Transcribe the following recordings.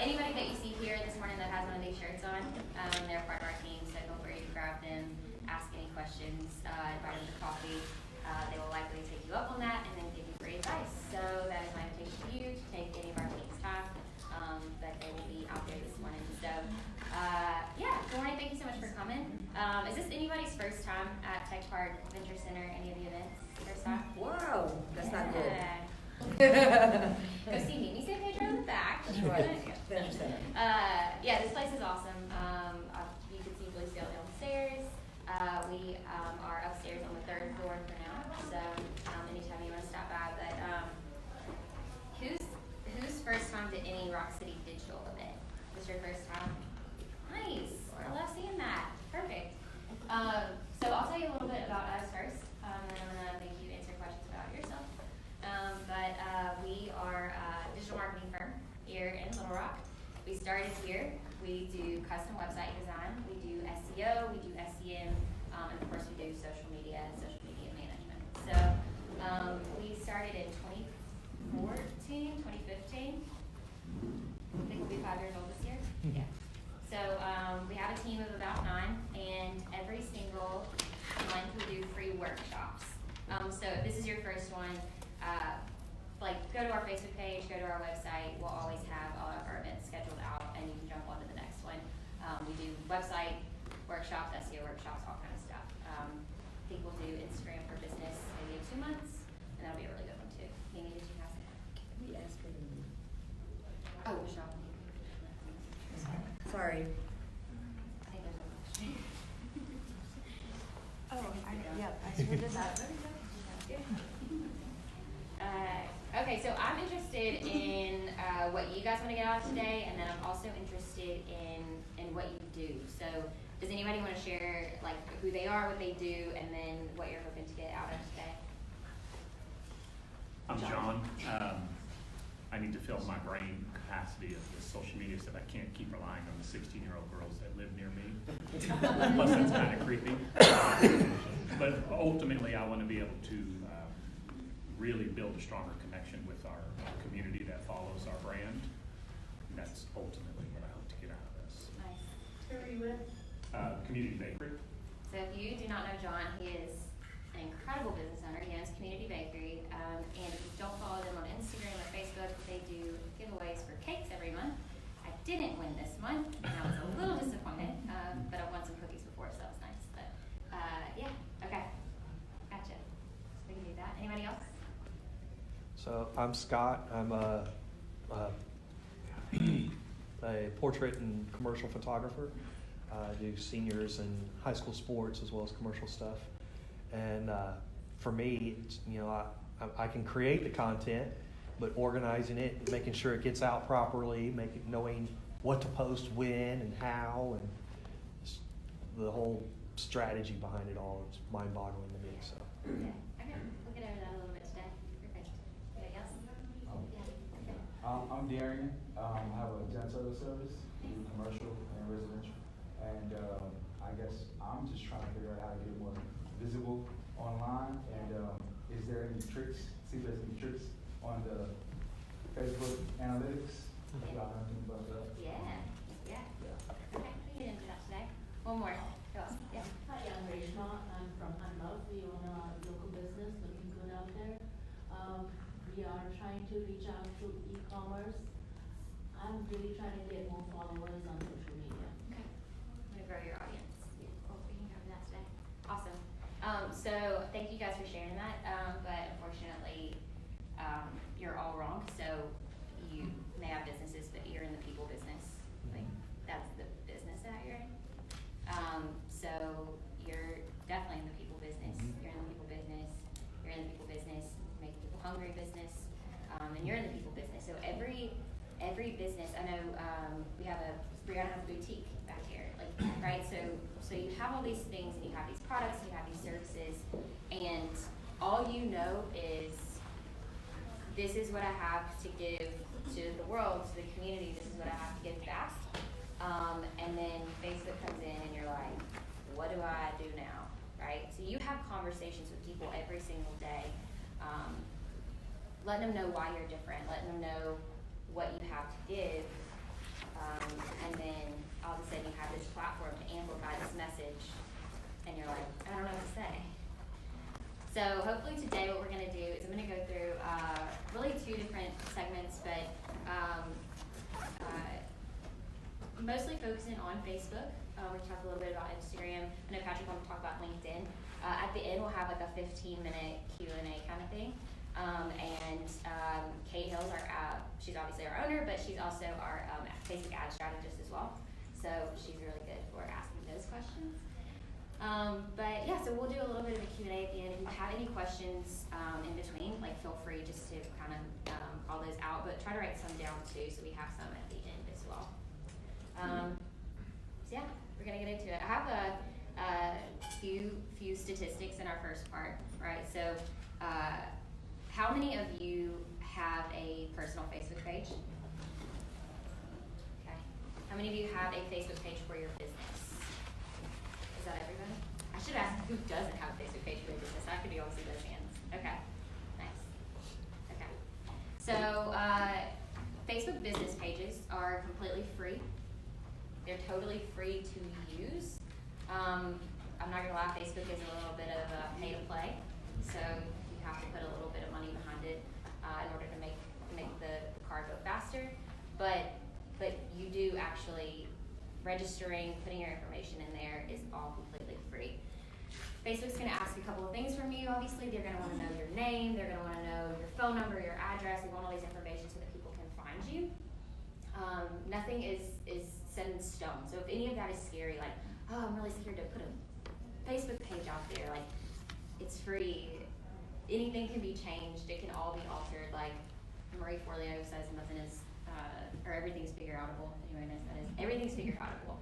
Anybody that you see here this morning that has one of these shirts on, they're part of our team, so feel free to grab them, ask any questions, invite them to coffee. They will likely take you up on that and then give you great advice. So that is my invitation to you to take any of our team's time, but they will be out there this morning. So yeah, good morning, thank you so much for coming. Is this anybody's first time at Tech Park Venture Center, any of the events? First time? Wow, that's not good. Go see Mimi San Pedro in the back. That's right. Venture Center. Yeah, this place is awesome. You can see Blue Sail downstairs. We are upstairs on the 3rd floor for now. So anytime you want to stop by. But who's first time to any Rock City digital event? This your first time? Nice. I love seeing that. Perfect. So I'll tell you a little bit about us first, and then I'm going to make you answer questions about yourself. But we are a digital marketing firm here in Little Rock. We started here. We do custom website design. We do SEO. We do SEM. And of course, we do social media and social media management. So we started in 2014, 2015. I think we'll be 5 years old this year. Yeah. So we have a team of about 9, and every single month we do free workshops. So if this is your first one, go to our Facebook page, go to our website. We'll always have all of our events scheduled out, and you can jump onto the next one. We do website workshops, SEO workshops, all kind of stuff. I think we'll do Instagram for business maybe in 2 months, and that'll be a really good one too. Amy, did you have something? We asked for them. Oh, Michelle. Sorry. I think there's a question. I screwed this up. Okay, so I'm interested in what you guys want to get out of today, and then I'm also interested in what you do. So does anybody want to share who they are, what they do, and then what you're hoping to get out of today? I'm John. I need to fill my brain capacity of the social media stuff. I can't keep relying on the 16-year-old girls that live near me. Plus, that's kind of creepy. But ultimately, I want to be able to really build a stronger connection with our community that follows our brand. And that's ultimately what I hope to get out of this. Nice. Where are you at? Community Bakery. So if you do not know John, he is an incredible business owner. He owns Community Bakery. And if you don't follow them on Instagram or Facebook, they do giveaways for cakes every month. I didn't win this month, and I was a little disappointed, but I've won some cookies before, so that was nice. But yeah, okay. Gotcha. So we can do that. Anybody else? So I'm Scott. I'm a portrait and commercial photographer. I do seniors and high school sports as well as commercial stuff. And for me, it's, I can create the content, but organizing it, making sure it gets out properly, knowing what to post when and how, and the whole strategy behind it all is mind-boggling to me. So. Okay. We'll get over that a little bit today. Perfect. Anybody else? I'm Darian. I have a janitorial service, do commercial and residential. And I guess I'm just trying to figure out how to get more visible online. And is there any tricks? See if there's any tricks on the Facebook analytics. Y'all know anything about that? Yeah. Okay, we can get into that today. One more. Go on. Yeah. Hi, I'm Reshma. I'm from Unlove. We own a local business looking good out there. We are trying to reach out to e-commerce. I'm really trying to get more followers on social media. Okay. I'm gonna grow your audience. Cool. We can cover that today. Awesome. So thank you guys for sharing that. But unfortunately, you're all wrong. So you may have businesses, but you're in the people business. Like that's the business that you're in. So you're definitely in the people business. You're in the people business. You're in the people business. Make people hungry business. And you're in the people business. So every business. I know we're gonna have a boutique back here, right? So you have all these things, and you have these products, and you have these services, and all you know is this is what I have to give to the world, to the community. This is what I have to give back. And then Facebook comes in, and you're like, what do I do now, right? So you have conversations with people every single day, letting them know why you're different, letting them know what you have to give, and then all of a sudden you have this platform to amplify this message, and you're like, I don't know what to say. So hopefully today what we're going to do is I'm going to go through really two different segments, but mostly focusing on Facebook. We're going to talk a little bit about Instagram. I know Patrick wanted to talk about LinkedIn. At the end we'll have like a 15-minute Q&A kind of thing. Kate Hills, she's obviously our owner, but she's also our Facebook ad strategist as well. So she's really good for asking those questions. But yeah, so we'll do a little bit of a Q&A at the end. If you have any questions in between, like feel free just to kind of call those out, but try to write some down too so we have some at the end as well. So yeah, we're gonna get into it. I have a few statistics in our first part, right? So how many of you have a personal Facebook page? Okay. How many of you have a Facebook page for your business? Is that everybody? I should ask who doesn't have a Facebook page for their business. I could be able to see those hands. Okay, nice. Okay. So Facebook business pages are completely free. They're totally free to use. I'm not gonna lie, Facebook is a little bit of a pay to play. So you have to put a little bit of money behind it in order to make the car go faster. But you do actually registering, putting your information in there is all completely free. Facebook's gonna ask a couple of things from you, obviously. They're gonna wanna know your name, they're gonna wanna know your phone number, your address, they want all these information so that people can find you. Nothing is set in stone. So if any of that is scary, like, oh, I'm really scared to put a Facebook page out there, like, it's free. Anything can be changed, it can all be altered, like Marie Forleo says nothing is, or everything's figure-outable. Anybody knows that is? Everything's figure-outable.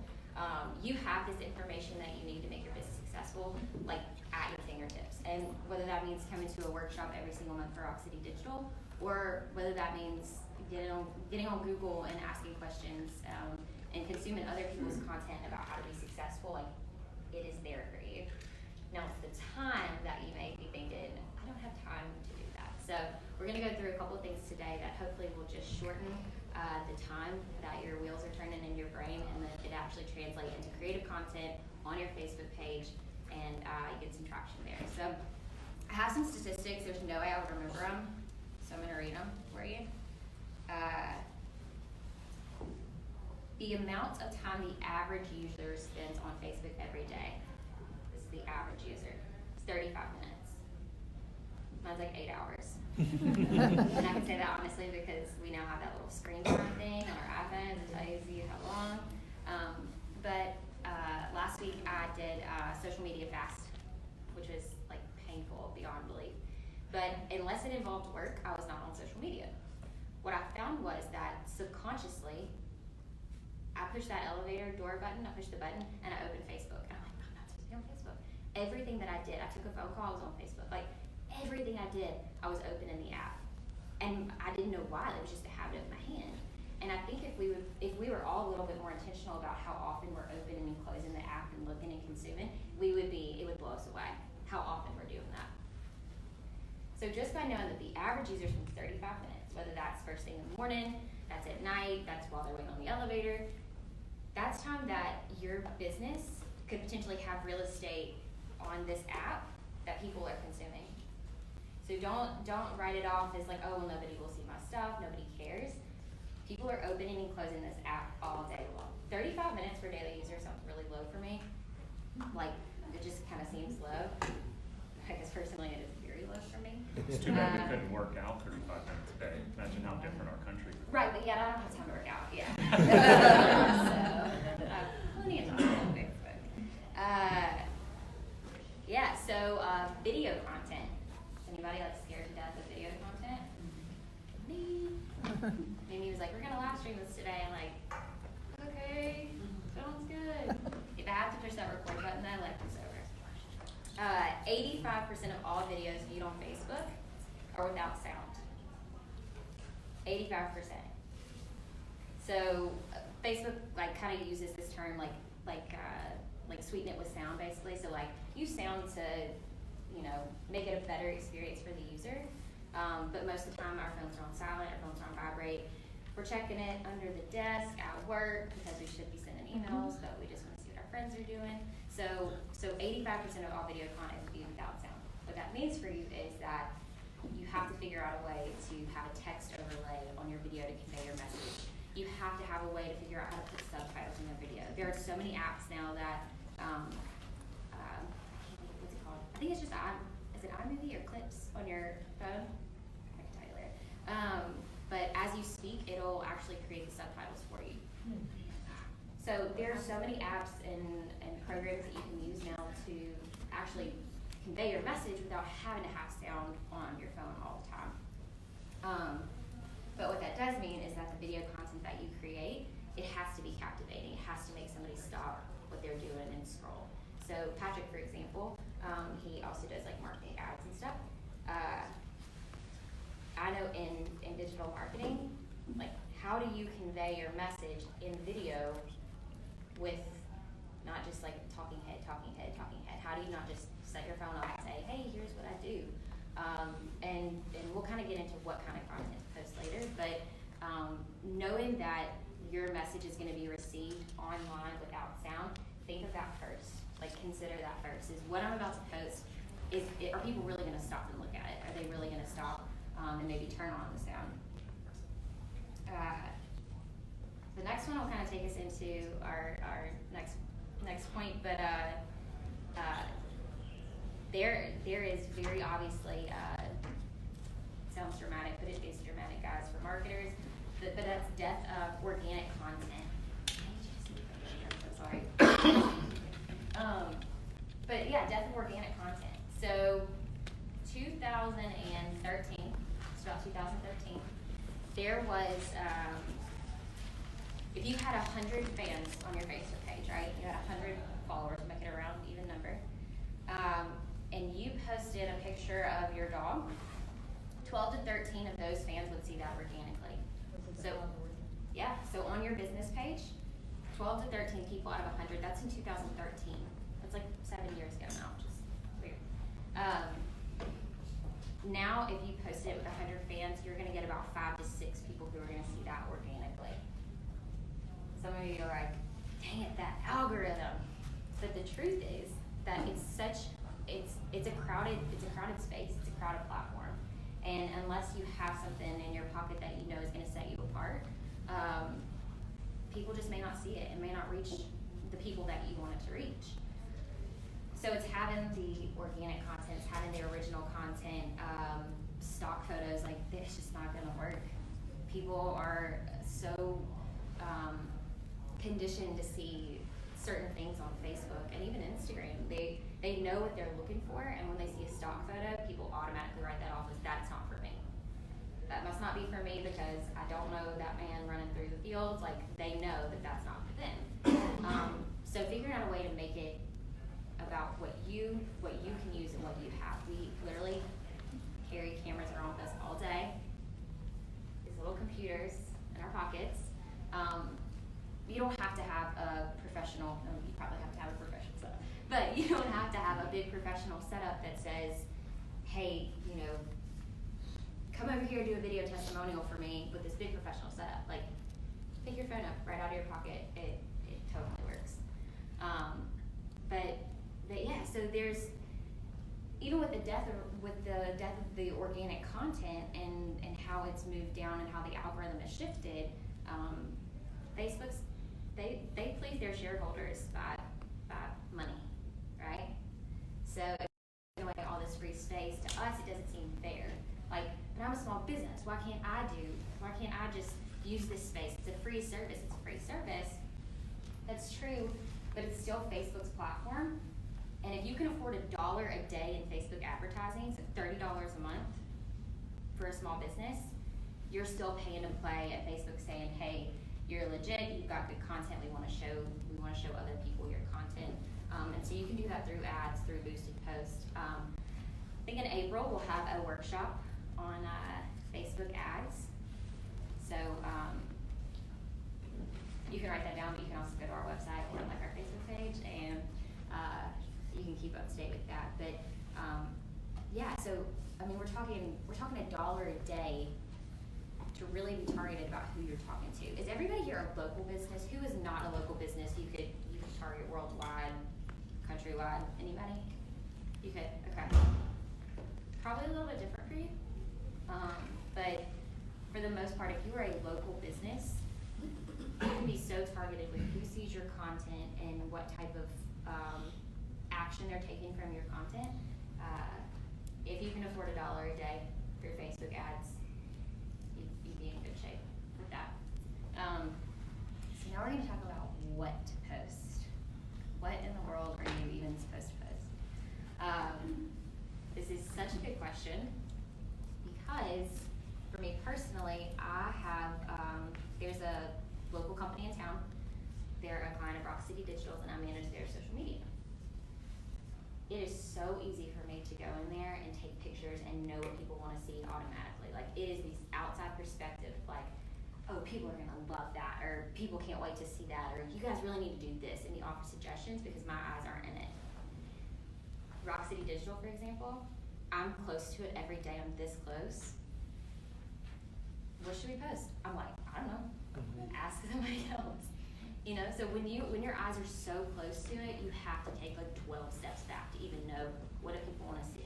You have this information that you need to make your business successful, like at your fingertips. And whether that means coming to a workshop every single month for Rock City Digital, or whether that means getting on Google and asking questions and consuming other people's content about how to be successful, like it is there for you. Now it's the time that you may be thinking, I don't have time to do that. So we're gonna go through a couple of things today that hopefully will just shorten the time that your wheels are turning in your brain, and that it actually translates into creative content on your Facebook page, and you get some traction there. So I have some statistics. There's no way I would remember them, so I'm gonna read them for you. The amount of time the average user spends on Facebook every day. This is the average user. It's 35 minutes. Mine's like 8 hours. And I can say that honestly because we now have that little screen time thing on our iPhones that tells you how long. But last week I did social media fast, which was like painful beyond belief. But unless it involved work, I was not on social media. What I found was that subconsciously, I pushed that elevator door button, I pushed the button, and I opened Facebook. And I'm like, I'm not supposed to be on Facebook. Everything that I did, I took a phone call, I was on Facebook. Like, everything I did, I was opening the app. And I didn't know why, it was just a habit of my hand. And I think if we were all a little bit more intentional about how often we're opening and closing the app and looking and consuming, it would blow us away, how often we're doing that. So just by knowing that the average user spends 35 minutes, whether that's first thing in the morning, that's at night, that's while they're waiting on the elevator, that's time that your business could potentially have real estate on this app that people are consuming. So don't write it off as like, oh, well, nobody will see my stuff, nobody cares. People are opening and closing this app all day long. 35 minutes for daily user sounds really low for me. Like, it just kind of seems low. I guess personally it is very low for me. It's too bad we couldn't work out 35 minutes a day. Imagine how different our country would be. Right, but yeah, I don't have time to work out, yeah. So, plenty of time on Facebook. Yeah, so video content. Anybody like scared to death of video content? Me. Mimi was like, we're gonna live stream this today. I'm like, okay, sounds good. If I have to push that record button, though, like it's over. 85% of all videos viewed on Facebook are without sound. 85%. So Facebook like kind of uses this term like sweeten it with sound basically. So like use sound to, you know, make it a better experience for the user. But most of the time our phones are on silent, our phones are on vibrate. we're checking it under the desk at work because we should be sending emails, but we just want to see what our friends are doing. So 85% of all video content will be without sound. What that means for you is that you have to figure out a way to have a text overlay on your video to convey your message. You have to have a way to figure out how to put subtitles in your video. There are so many apps now that, what's it called? I think it's just is it iMovie or Clips on your phone? I can tell you later. But as you speak, it'll actually create the subtitles for you. So there are so many apps and programs that you can use now to actually convey your message without having to have sound on your phone all the time. But what that does mean is that the video content that you create, it has to be captivating. It has to make somebody stop what they're doing and scroll. So Patrick, for example, he also does like marketing ads and stuff. I know in digital marketing, like how do you convey your message in video with not just like talking head. How do you not just set your phone up and say, hey, here's what I do? And we'll kind of get into what kind of content to post later, but knowing that your message is going to be received online without sound, think of that first. Like consider that first. Is what I'm about to post, are people really going to stop and look at it? Are they really going to stop and maybe turn on the sound? The next one will kind of take us into our next point, but there is very obviously, sounds dramatic, but it is dramatic, guys, for marketers, but that's death of organic content. I'm so sorry. But yeah, death of organic content. So 2013, it's about 2013, there was, if you had 100 fans on your Facebook page, right? You had 100 followers, make it a round even number. And you posted a picture of your dog, 12 to 13 of those fans would see that organically. So, yeah, so on your business page, 12 to 13 people out of 100, that's in 2013. That's like 7 years ago now, which is weird. Now, if you post it with 100 fans, you're gonna get about 5 to 6 people who are gonna see that organically. Some of you are like, dang it, that algorithm. But the truth is that it's a crowded space, it's a crowded platform. And unless you have something in your pocket that you know is gonna set you apart, people just may not see it and may not reach the people that you want it to reach. So it's having the organic content, it's having the original content, stock photos, like it's just not gonna work. People are so conditioned to see certain things on Facebook and even Instagram. They know what they're looking for, and when they see a stock photo, people automatically write that off as that's not for me. That must not be for me because I don't know that man running through the fields. Like they know that that's not for them. So figuring out a way to make it about what you can use and what you have. We literally carry cameras around with us all day. These little computers in our pockets. You don't have to have a professional, you probably have to have a professional setup, but you don't have to have a big professional setup that says, hey, come over here, do a video testimonial for me with this big professional setup. Like, pick your phone up right out of your pocket. It totally works. But yeah, so there's, even with the death of the organic content and how it's moved down and how the algorithm has shifted, Facebook's, they please their shareholders by money, right? So if they're giving away all this free space, to us it doesn't seem fair. Like, but I'm a small business, why can't I just use this space? It's a free service, That's true, but it's still Facebook's platform. And if you can afford $1 a day in Facebook advertising, so $30 a month for a small business, you're still paying to play at Facebook saying, hey, you're legit, you've got good content, we want to show other people your content. And so you can do that through ads, through boosted posts. I think in April we'll have a workshop on Facebook ads. So you can write that down, but you can also go to our website and like our Facebook page, and you can keep up to date with that. But yeah, so I mean we're talking $1 a day to really be targeted about who you're talking to. Is everybody here a local business? Who is not a local business you could target worldwide, countrywide? Anybody? You could, okay. Probably a little bit different for you. But for the most part, if you are a local business, you can be so targeted with who sees your content and what type of action they're taking from your content. If you can afford $1 a day for your Facebook ads, you'd be in good shape with that. So now we're going to talk about what to post. What in the world are you even supposed to post? This is such a good question because for me personally, I have, there's a local company in town. They're a client of Rock City Digital's and I manage their social media. It is so easy for me to go in there and take pictures and know what people want to see automatically. Like, it is this outside perspective, like, oh, people are gonna love that, or people can't wait to see that, or you guys really need to do this, and you offer suggestions because my eyes aren't in it. Rock City Digital, for example, I'm close to it every day. I'm this close. What should we post? I'm like, I don't know. Ask somebody else. You know, so when your eyes are so close to it, you have to take like 12 steps back to even know what do people want to see.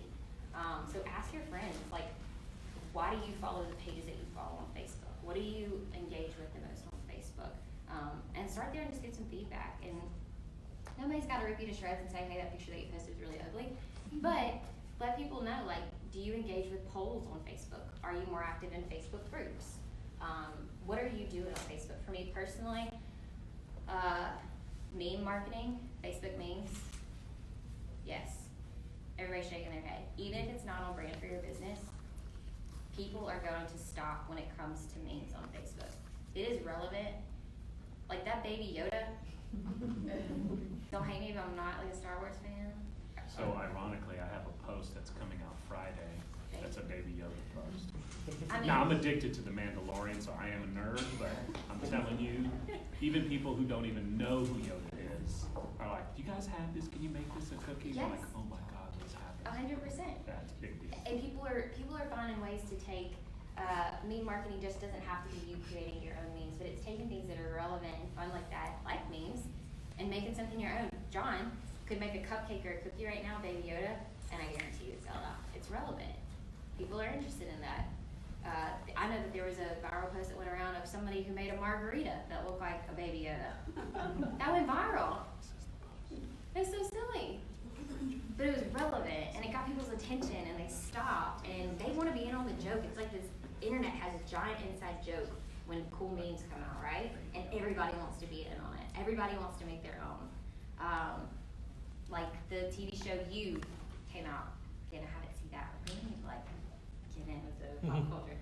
So ask your friends, like, why do you follow the pages that you follow on Facebook? What do you engage with the most on Facebook? And start there and just get some feedback. And nobody's got to rip you to shreds and say, hey, that picture that you posted is really ugly. But let people know, like, do you engage with polls on Facebook? Are you more active in Facebook groups? What are you doing on Facebook? For me personally, meme marketing, Facebook memes, yes. Everybody's shaking their head. Even if it's not on brand for your business, people are going to stop when it comes to memes on Facebook. It is relevant. Like that Baby Yoda. Don't hate me if I'm not like a Star Wars fan. So ironically, I have a post that's coming out Friday. That's a Baby Yoda post. I mean, Now, I'm addicted to The Mandalorian, so I am a nerd, but I'm telling you, even people who don't even know who Yoda is are like, do you guys have this? Can you make this a cookie? Yes. I'm like, oh my God, what's happening? 100%. That's a big deal. And people are finding ways to take meme marketing just doesn't have to be you creating your own memes, but it's taking things that are relevant and fun like that, like memes, and making something your own. John could make a cupcake or a cookie right now, Baby Yoda, and I guarantee you it'd sell out. It's relevant. People are interested in that. I know that there was a viral post that went around of somebody who made a margarita that looked like a Baby Yoda. That went viral. It's so silly. But it was relevant, and it got people's attention, and they stopped, and they want to be in on the joke. It's like this internet has a giant inside joke when cool memes come out, right? And everybody wants to be in on it. Everybody wants to make their own. Like the TV show You came out. Again, I haven't seen that. We need to like get in with the pop culture.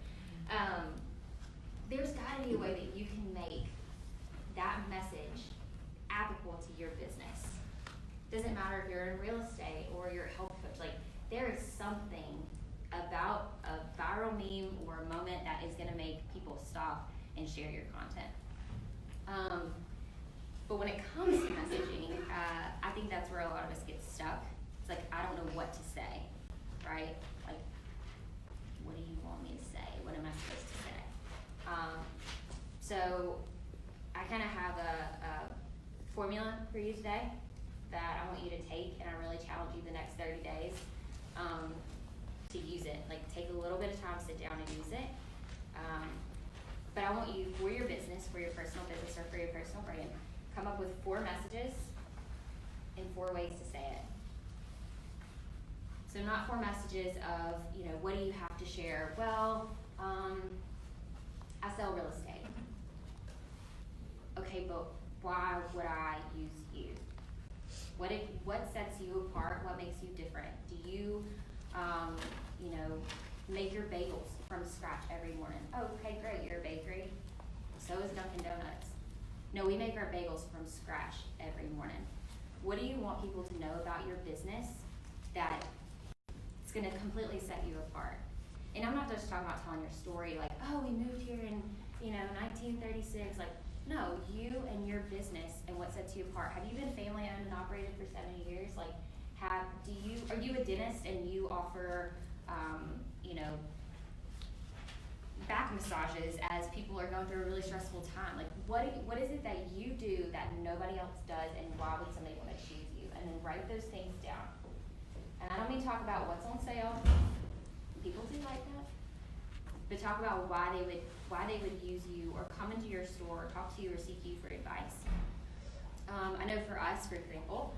There's got to be a way that you can make that message applicable to your business. Doesn't matter if you're in real estate or you're a health coach. Like, there is something about a viral meme or a moment that is going to make people stop and share your content. But when it comes to messaging, I think that's where a lot of us get stuck. It's like, I don't know what to say, right? Like, what do you want me to say? What am I supposed to say? So I kind of have a formula for you today that I want you to take, and I really challenge you the next 30 days to use it. Like, take a little bit of time, sit down and use it. But I want you, for your business, for your personal business, or for your personal brand, come up with 4 messages and 4 ways to say it. So not 4 messages of, you know, what do you have to share? Well, I sell real estate. Okay, but why would I use you? What sets you apart? What makes you different? Do you, you know, make your bagels from scratch every morning? Oh, okay, great, you're a bakery. So is Dunkin' Donuts. No, we make our bagels from scratch every morning. What do you want people to know about your business that it's going to completely set you apart? And I'm not just talking about telling your story like, oh, we moved here in, you know, 1936. Like, no, you and your business and what sets you apart. Have you been family owned and operated for 70 years? Like, are you a dentist and you offer, you know, back massages as people are going through a really stressful time. Like, what is it that you do that nobody else does, and why would somebody want to choose you? And then write those things down. And I don't mean talk about what's on sale. People do like that. But talk about why they would use you, or come into your store, or talk to you, or seek you for advice. I know for us, for example,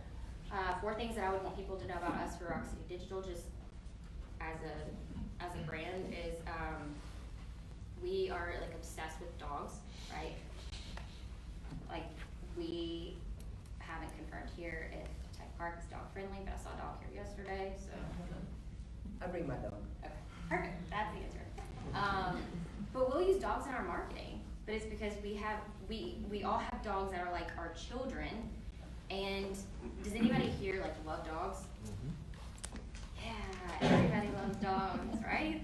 4 things that I would want people to know about us for Rock City Digital, just as a brand, is we are like obsessed with dogs, right? Like, we haven't confirmed here if Tech Park is dog friendly, but I saw a dog here yesterday, so. I bring my dog. Okay, perfect, that's the answer. But we'll use dogs in our marketing, but it's because we all have dogs that are like our children. And does anybody here like love dogs? Yeah, everybody loves dogs, right?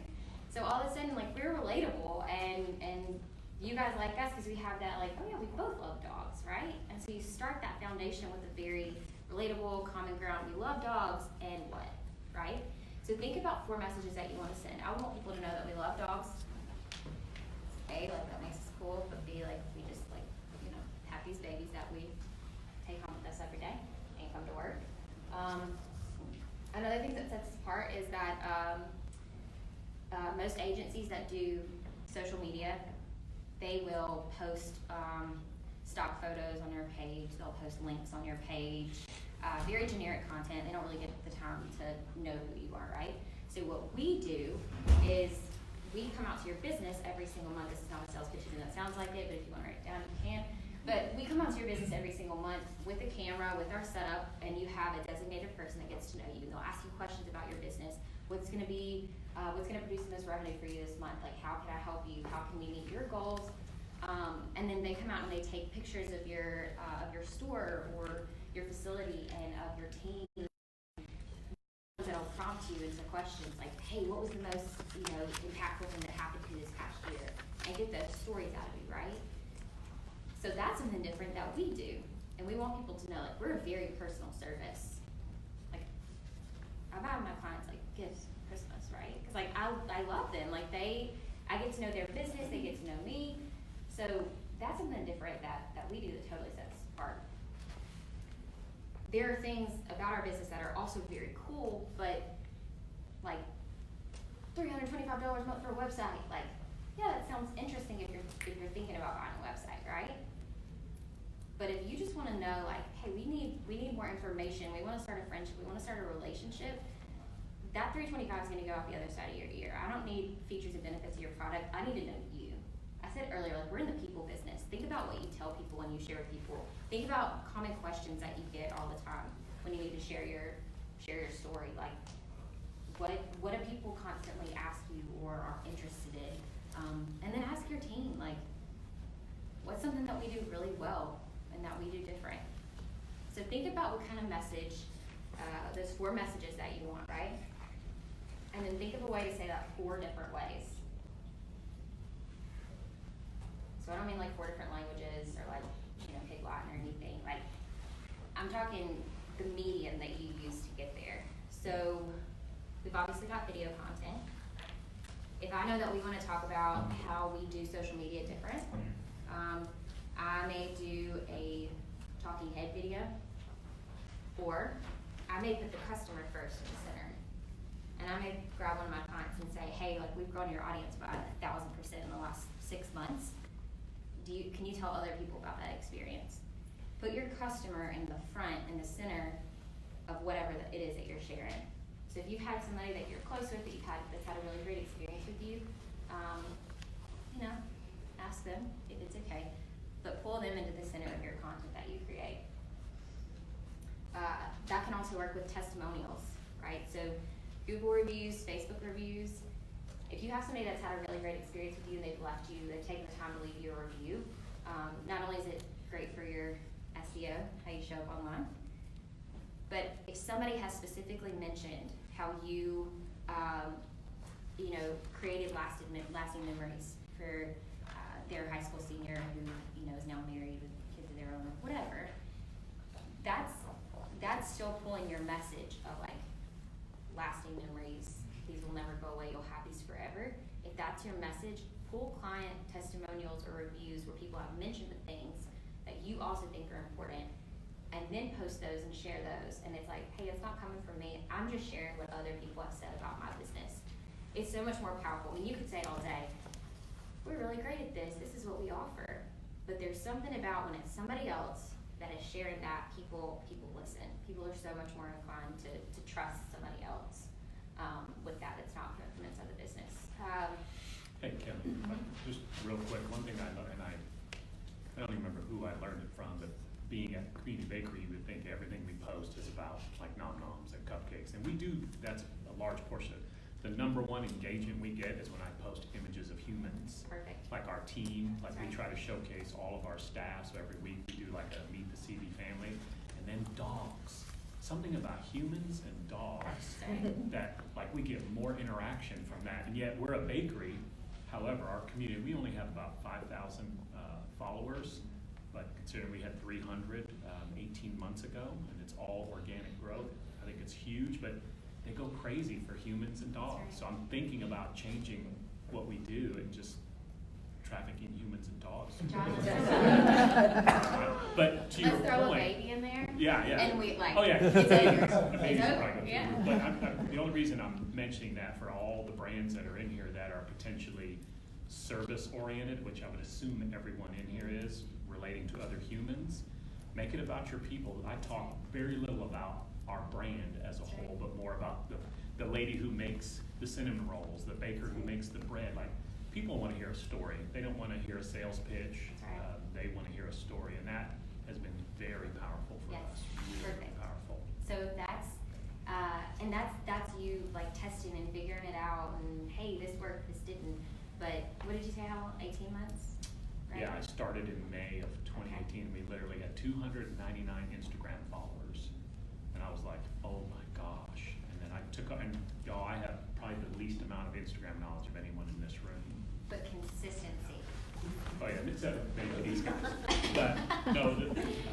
So all of a sudden, like, we're relatable, and you guys like us because we have that, like, oh yeah, we both love dogs, right? And so you start that foundation with a very relatable common ground. We love dogs, and what, right? So think about 4 messages that you want to send. I want people to know that we love dogs. A, like, that makes us cool, but B, like, we just, like, you know, have these babies that we take home with us every day and come to work. Another thing that sets us apart is that most agencies that do social media, they will post stock photos on your page, they'll post links on your page, very generic content. They don't really get the time to know who you are, right? So what we do is we come out to your business every single month. This is not a sales pitch, even though it sounds like it, but if you want to write it down, you can. But we come out to your business every single month with a camera, with our setup, and you have a designated person that gets to know you, and they'll ask you questions about your business. What's going to produce the most revenue for you this month? Like, how can I help you? How can we meet your goals? And then they come out and they take pictures of your store or your facility and of your team. That'll prompt you into questions like, hey, what was the most, impactful thing that happened to you this past year? And get those stories out of you, right? So that's something different that we do. And we want people to know, like, we're a very personal service. Like, I buy my clients, like, gifts for Christmas, right? Because, like, I love them. Like, I get to know their business, they get to know me. So that's something different that we do that totally sets us apart. There are things about our business that are also very cool, but, like, $325 a month for a website. Like, yeah, that sounds interesting if you're thinking about buying a website, right? But if you just want to know, like, hey, we need more information, we want to start a friendship, we want to start a relationship, that $325 is going to go out the other side of your ear. I don't need features and benefits of your product. I need to know you. I said earlier, like, we're in the people business. Think about what you tell people when you share with people. Think about common questions that you get all the time when you need to share your story. Like, what do people constantly ask you or are interested in? And then ask your team, like, what's something that we do really well and that we do different? So think about what kind of message, those 4 messages that you want, right? And then think of a way to say that 4 different ways. So I don't mean like 4 different languages or like, Pig Latin or anything. Like, I'm talking the medium that you use to get there. So we've obviously got video content. If I know that we want to talk about how we do social media different, I may do a talking head video, or I may put the customer first in the center. And I may grab one of my clients and say, hey, like, we've grown your audience by 1,000% in the last 6 months. Can you tell other people about that experience? Put your customer in the front, in the center of whatever it is that you're sharing. So if you've had somebody that you're close with, that's had a really great experience with you, ask them if it's okay, but pull them into the center of your content that you create. That can also work with testimonials, right? So Google reviews, Facebook reviews. If you have somebody that's had a really great experience with you and they've left you, they've taken the time to leave you a review, not only is it great for your SEO, how you show up online, but if somebody has specifically mentioned how you, created lasting memories for their high school senior who, is now married with kids of their own or whatever, that's still pulling your message of, like, lasting memories. These will never go away. You'll have these forever. If that's your message, pull client testimonials or reviews where people have mentioned the things that you also think are important, and then post those and share those. And it's like, hey, it's not coming from me. I'm just sharing what other people have said about my business. It's so much more powerful. I mean, you could say it all day. We're really great at this. This is what we offer. But there's something about when it's somebody else that is sharing that, people listen. People are so much more inclined to trust somebody else with that. It's not coming from inside the business. Hey, Kevin, just real quick, one thing I learned, and I don't even remember who I learned it from, but being at Community Bakery, you would think everything we post is about like nom-noms and cupcakes. And we do, that's a large portion of it. The number one engagement we get is when I post images of humans. Perfect. Like our team, like we Right. try to showcase all of our staff, so every week we do like a Meet the CB family. And then dogs. Something about humans and dogs that like we get more interaction from that. And yet we're a bakery. However, our community, we only have about 5,000 followers, but considering we had 300 18 months ago, and it's all organic growth, I think it's huge, but they go crazy for humans and dogs. That's So right. I'm thinking about changing what we do and just trafficking humans and dogs. But to your Let's throw a point, baby in there. yeah, yeah. And we like, Oh, yeah. it's over. Babies It's over. probably go Yeah. through. But the only reason I'm mentioning that for all the brands that are in here that are potentially service oriented, which I would assume everyone in here is, relating to other humans, make it about your people. I talk very little about our brand as a whole, but more about the lady who makes the cinnamon rolls, the baker who makes the bread. Like, people want to hear a story. They don't want to hear a sales pitch. That's right. They want to hear a story, and that has been very powerful for Yes. us. Really Perfect. powerful. So that's you like testing and figuring it out, and hey, this worked, this didn't. But what did you say, how long? 18 months? Right? Yeah, I started in May of 2018. We literally had 299 Instagram followers, and I was like, oh my gosh. And then I took, and y'all, I have probably the least amount of Instagram knowledge of anyone in this room. But consistency. Oh yeah, it's maybe these guys. But no,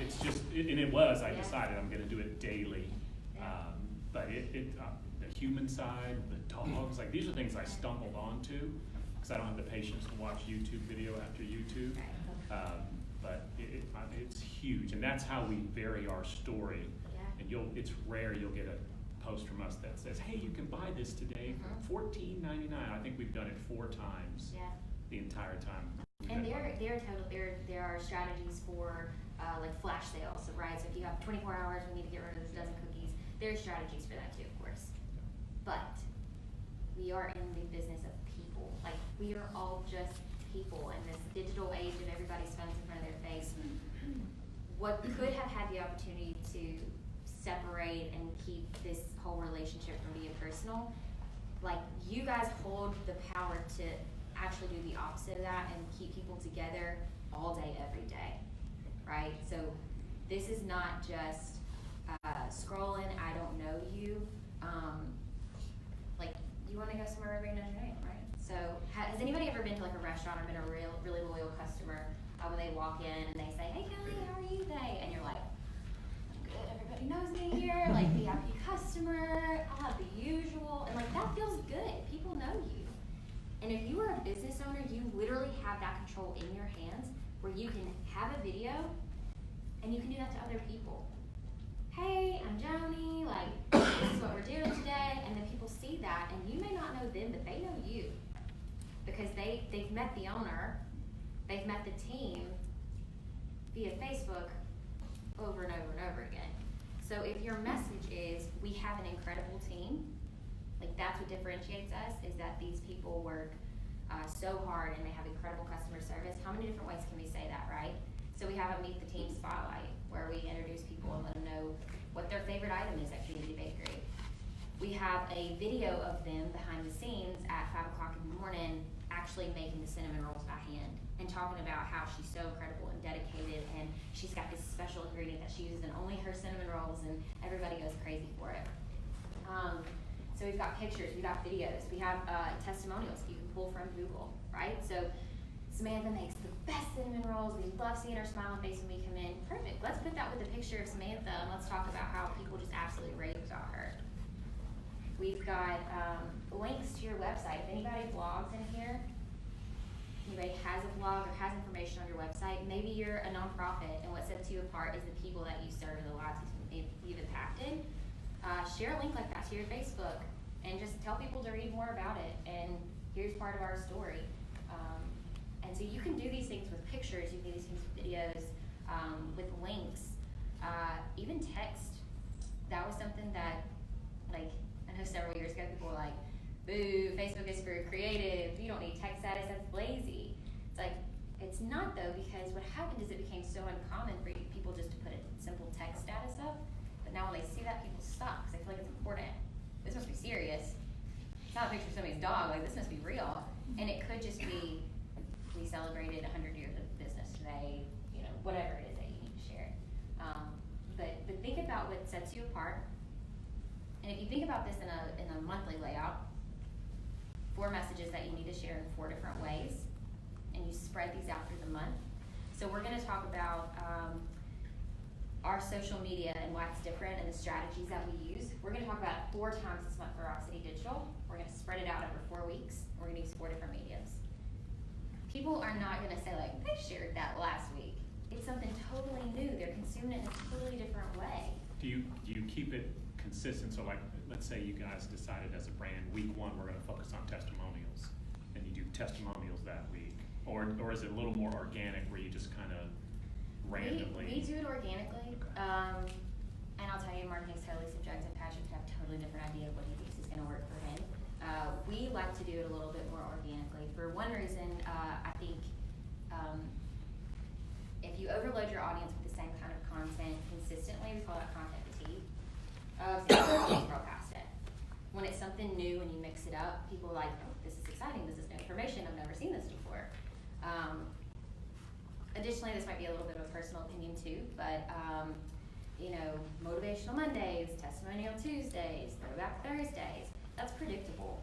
it's just, and it was, I Yeah. decided I'm gonna do it daily. Yeah. But the human side, the dogs, like these are things I stumbled onto, because I don't have the patience to watch YouTube video after YouTube. Right. But it's huge, and that's how we vary our story. Yeah. And it's rare you'll get a post from us that says, hey, you can buy this today for Mhm. $14.99. I think we've done it 4 times Yeah. the entire time. we've And been running. there are strategies for like flash sales, right? So if you have 24 hours, we need to get rid of this dozen cookies. There are strategies for that too, of course. But we are in the business of people. Like, we are all just people in this digital age of everybody's phones in front of their face. What could have had the opportunity to separate and keep this whole relationship from being personal, like, you guys hold the power to actually do the opposite of that and keep people together all day, every day, right? So this is not just scrolling, I don't know you. Like, you want to go somewhere where everybody knows your name, right? So has anybody ever been to like a restaurant or been a really loyal customer when they walk in and they say, hey Kelly, how are you today? And you're like, I'm good, everybody knows me here, like VIP customer, I'll have the usual, and like that feels good, people know you. And if you are a business owner, you literally have that control in your hands where you can have a video and you can do that to other people. Hey, I'm Joni, like, this is what we're doing today, and then people see that, and you may not know them, but they know you. Because they've met the owner, they've met the team via Facebook over and over and over again. So if your message is, we have an incredible team, like that's what differentiates us, is that these people work so hard and they have incredible customer service. How many different ways can we say that, right? So we have a Meet the Team Spotlight, where we introduce people and let them know what their favorite item is at Community Bakery. We have a video of them behind the scenes at 5 o'clock in the morning actually making the cinnamon rolls by hand and talking about how she's so incredible and dedicated, and she's got this special ingredient that she uses in only her cinnamon rolls, and everybody goes crazy for it. So we've got pictures, we've got videos, we have testimonials you can pull from Google, right? So Samantha makes the best cinnamon rolls. We love seeing her smiling face when we come in. Perfect. Let's put that with a picture of Samantha, and let's talk about how people just absolutely rave about her. We've got links to your website. If anybody blogs in here, anybody has a blog or has information on your website, maybe you're a nonprofit, and what sets you apart is the people that you serve and the lives you've impacted. Share a link like that to your Facebook, and just tell people to read more about it, and here's part of our story. And so you can do these things with pictures, you can do these things with videos, with links, even text. That was something that, like, I know several years ago people were like, boo, Facebook is for creative, you don't need text status, that's lazy. It's like, it's not though, because what happened is it became so uncommon for people just to put a simple text status up, but now when they see that, people stop, because they feel like it's important. This must be serious. It's not a picture of somebody's dog, like this must be real. And it could just be, we celebrated 100 years of business today, you know, whatever it is that you need to share. But think about what sets you apart. And if you think about this in a monthly layout, 4 messages that you need to share in 4 different ways, and you spread these out through the month. So we're going to talk about our social media and why it's different and the strategies that we use. We're going to talk about it 4 times this month for Rock City Digital. We're going to spread it out over 4 weeks. We're going to use 4 different mediums. People are not going to say like, I shared that last week. It's something totally new. They're consuming it in a totally different way. Do you keep it consistent? So like, let's say you guys decided as a brand, week 1 we're going to focus on testimonials, and you do testimonials that week, or is it a little more organic where you just kind of randomly? We do it organically, and I'll tell you, marketing is totally subjective. Patrick have a totally different idea of what he thinks is going to work for him. We like to do it a little bit more organically. For one reason, I think if you overload your audience with the same kind of content consistently, we call that content fatigue. People scroll past it. When it's something new and you mix it up, people are like, oh, this is exciting, this is new information, I've never seen this before. Additionally, this might be a little bit of a personal opinion too, but you know, motivational Mondays, testimonial Tuesdays, throwback Thursdays, that's predictable.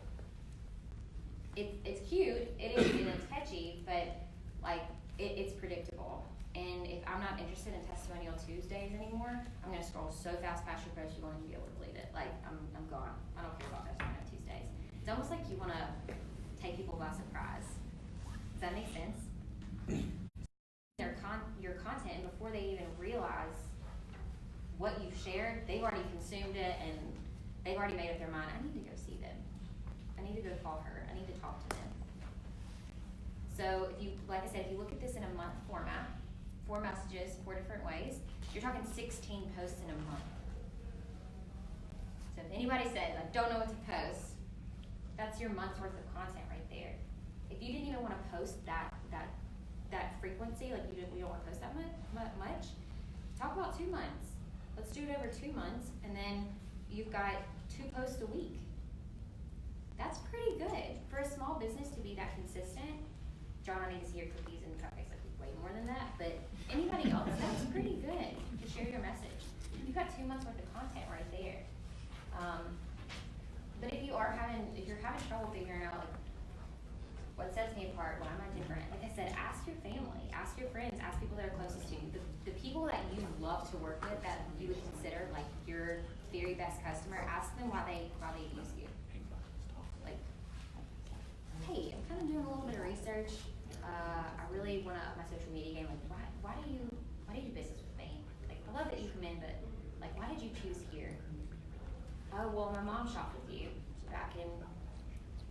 It's cute, it is, and it's catchy, but like it's predictable. And if I'm not interested in testimonial Tuesdays anymore, I'm gonna scroll so fast past your post you won't even be able to believe it. Like I'm gone. I don't care about testimonial Tuesdays. It's almost like you wanna take people by surprise. Does that make sense? Your content, and before they even realize what you've shared, they've already consumed it and they've already made up their mind. I need to go see them. I need to go call her. I need to talk to them. So if you, like I said, if you look at this in a month format, 4 messages, 4 different ways, you're talking 16 posts in a month. So if anybody says, I don't know what to post, that's your month's worth of content right there. If you didn't even want to post that frequency, like we don't want to post that much, talk about 2 months. Let's do it over 2 months, and then you've got 2 posts a week. That's pretty good. For a small business to be that consistent, John, I need to see your cookies and cupcakes, like way more than that, but anybody else, that's pretty good to share your message. You've got 2 months worth of content right there. But if you're having trouble figuring out like what sets me apart, why am I different? Like I said, ask your family, ask your friends, ask people that are closest to you, the people that you love to work with that you would consider like your very best customer. Ask them why they use you. Like, hey, I'm kind of doing a little bit of research. I really want to up my social media game. Like, why do you do business with me? Like, I love that you come in, but like, why did you choose here? Oh, well, my mom shopped with you back in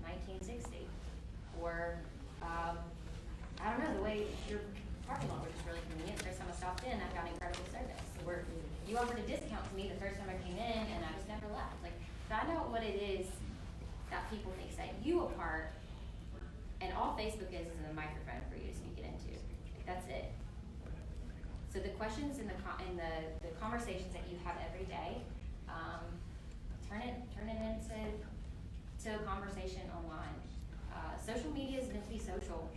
1960. Or, I don't know, the way your parking lot was just really convenient. The first time I stopped in, I got incredible service. Or you offered a discount to me the first time I came in, and I just never left. Like, find out what it is that people think set you apart. And all Facebook is a microphone for you to speak it into. That's it. So the questions and the conversations that you have every day, turn it into a conversation online. Social media is meant to be social.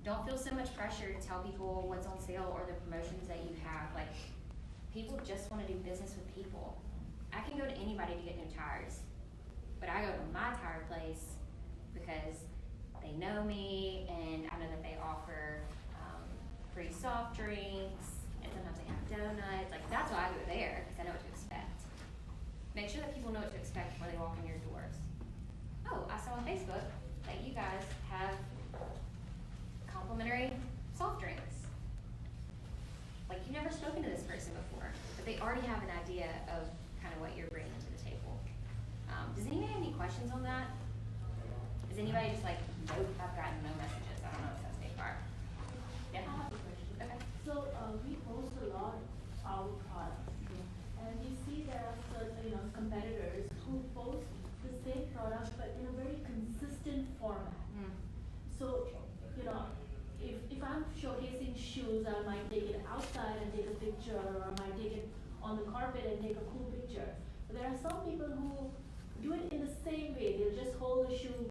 Don't feel so much pressure to tell people what's on sale or the promotions that you have. Like, people just want to do business with people. I can go to anybody to get new tires, but I go to my tire place because they know me and I know that they offer free soft drinks and sometimes they have donuts. Like, that's why I go there, because I know what to expect. Make sure that people know what to expect before they walk in your doors. Oh, I saw on Facebook that you guys have complimentary soft drinks. Like, you've never spoken to this person before, but they already have an idea of kind of what you're bringing to the table. Does anybody have any questions on that? Is anybody just like, nope, I've gotten no messages, I don't know if that's too far? Yeah? I have a question. Okay. So, we post a lot of our products, and we see there are certain, competitors who post the same product but in a very consistent format. Mm. So, if I'm showcasing shoes, I might take it outside and take a picture, or I might take it on the carpet and take a cool picture. But there are some people who do it in the same way. They'll just hold the shoe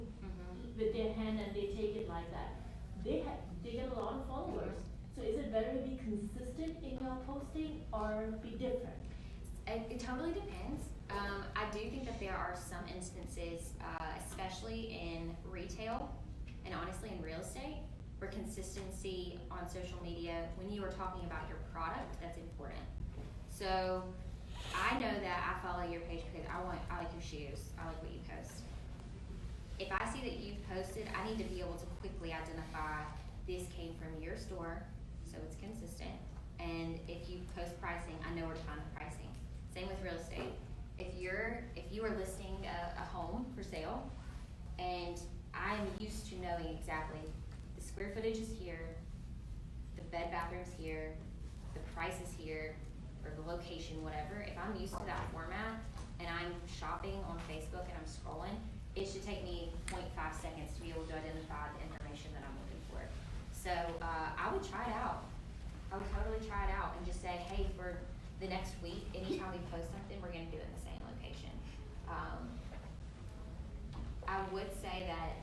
with their hand and they take it like that. They get a lot of followers. So is it better to be consistent in your posting or be different? It totally depends. I do think that there are some instances, especially in retail and honestly in real estate, where consistency on social media, when you are talking about your product, that's important. So I know that I follow your page because I like your shoes. I like what you post. If I see that you've posted, I need to be able to quickly identify this came from your store, so it's consistent. And if you post pricing, I know where to find the pricing. Same with real estate. If you are listing a home for sale, and I'm used to knowing exactly the square footage is here, the bed bathroom's here, the price is here, or the location, whatever. If I'm used to that format and I'm shopping on Facebook and I'm scrolling, it should take me 0.5 seconds to be able to identify the information that I'm looking for. So I would try it out. I would totally try it out and just say, hey, for the next week, anytime we post something, we're gonna do it in the same location. I would say that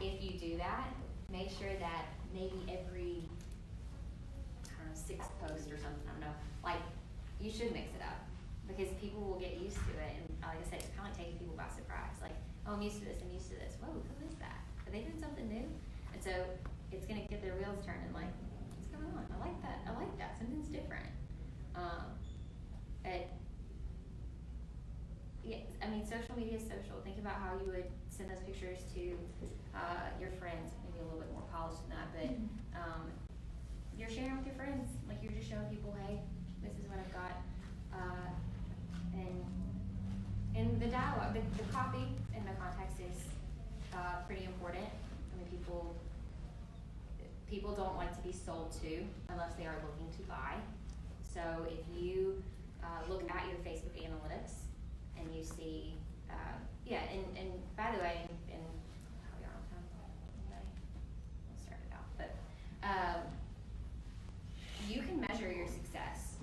if you do that, make sure that maybe every, 6 posts or something, I don't know, like, you should mix it up, because people will get used to it, and like I said, it's kind of taking people by surprise, like, oh, I'm used to this, whoa, who is that? Are they doing something new? And so, it's gonna get their wheels turning, like, what's going on? I like that, something's different. Social media is social. Think about how you would send those pictures to your friends, maybe a little bit more polished than that, but you're sharing with your friends, like you're just showing people, hey, this is what I've got, and the dialogue, the copy and the context is pretty important. I mean, people don't like to be sold to unless they are looking to buy. So if you look at your Facebook analytics and you see, and by the way, and how we are on time, anybody? We'll start it out, but you can measure your success.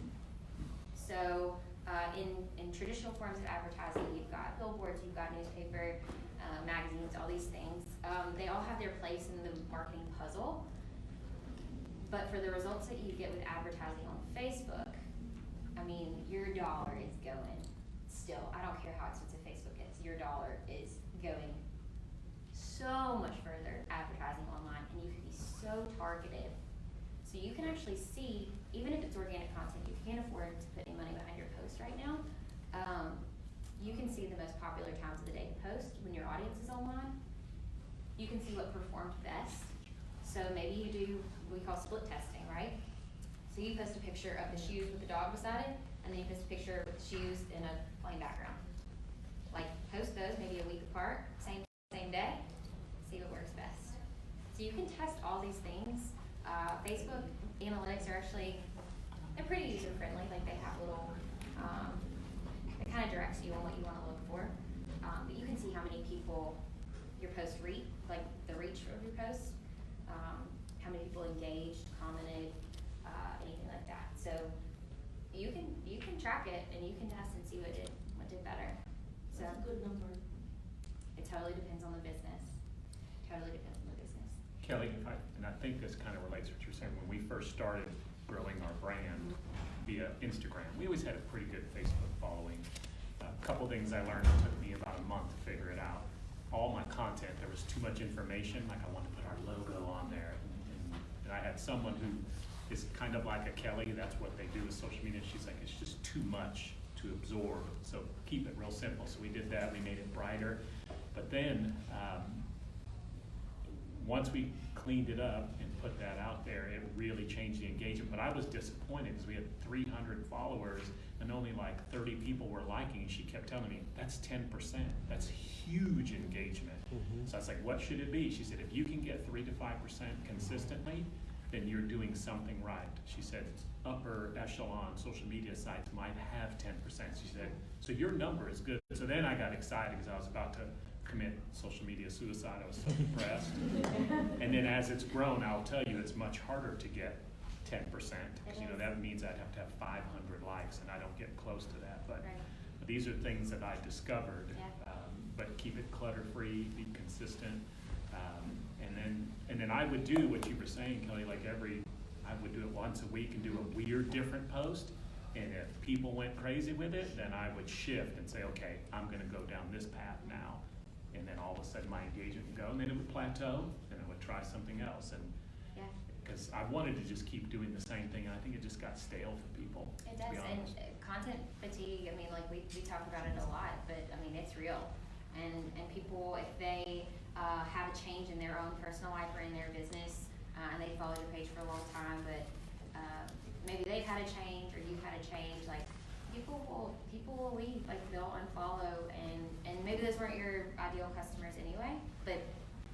So in traditional forms of advertising, you've got billboards, you've got newspaper, magazines, all these things. They all have their place in the marketing puzzle. But for the results that you get with advertising on Facebook, I mean, your dollar is going still. I don't care how expensive Facebook is. Your dollar is going so much further advertising online, and you can be so targeted. So you can actually see, even if it's organic content, you can't afford to put any money behind your post right now. You can see the most popular times of the day to post when your audience is online. You can see what performed best. So maybe you do what we call split testing, right? So you post a picture of the shoes with the dog beside it, and then you post a picture with the shoes in a plain background. Like, post those maybe a week apart, same day, see what works best. So you can test all these things. Facebook analytics are actually, they're pretty user-friendly. Like, they have little, it kind of directs you on what you want to look for. But you can see how many people your post reach, like the reach of your post, how many people engaged, commented, anything like that. So you can track it and you can test and see what did better. So that's a good number. It totally depends on the business. Kelly, and I think this kind of relates to what you're saying, when we first started growing our brand via Instagram, we always had a pretty good Facebook following. A couple things I learned, it took me about a month to figure it out. All my content, there was too much information, like I wanted to put our logo on there. And I had someone who is kind of like a Kelly, that's what they do with social media. She's like, it's just too much to absorb, so keep it real simple. So we did that, we made it brighter. But then, once we cleaned it up and put that out there, it really changed the engagement. But I was disappointed because we had 300 followers and only like 30 people were liking. And she kept telling me, that's 10%. That's huge engagement. Mhm. So I was like, what should it be? She said, if you can get 3 to 5% consistently, then you're doing something right. She said, upper echelon social media sites might have 10%. She said, so your number is good. So then I got excited because I was about to commit social media suicide. I was so depressed. And then as it's grown, I'll tell you, it's much harder to get 10%. Because, you know, that means I'd have to have 500 likes, and I don't get close to that. But Right. these are things that I discovered. Yeah. But keep it clutter-free, be consistent. And then I would do what you were saying, Kelly, like I would do it once a week and do a weird different post. And if people went crazy with it, then I would shift and say, okay, I'm gonna go down this path now. And then all of a sudden my engagement would go, and then it would plateau, and I would try something else. And Yeah. because I wanted to just keep doing the same thing, and I think it just got stale for people. It to be does, and honest. content fatigue, I mean, like, we talk about it a lot, but, I mean, it's real. And people, if they, have a change in their own personal life or in their business, and they followed your page for a long time, but, maybe they've had a change, or you've had a change, like, people will leave, like, they'll unfollow, and maybe those weren't your ideal customers anyway, but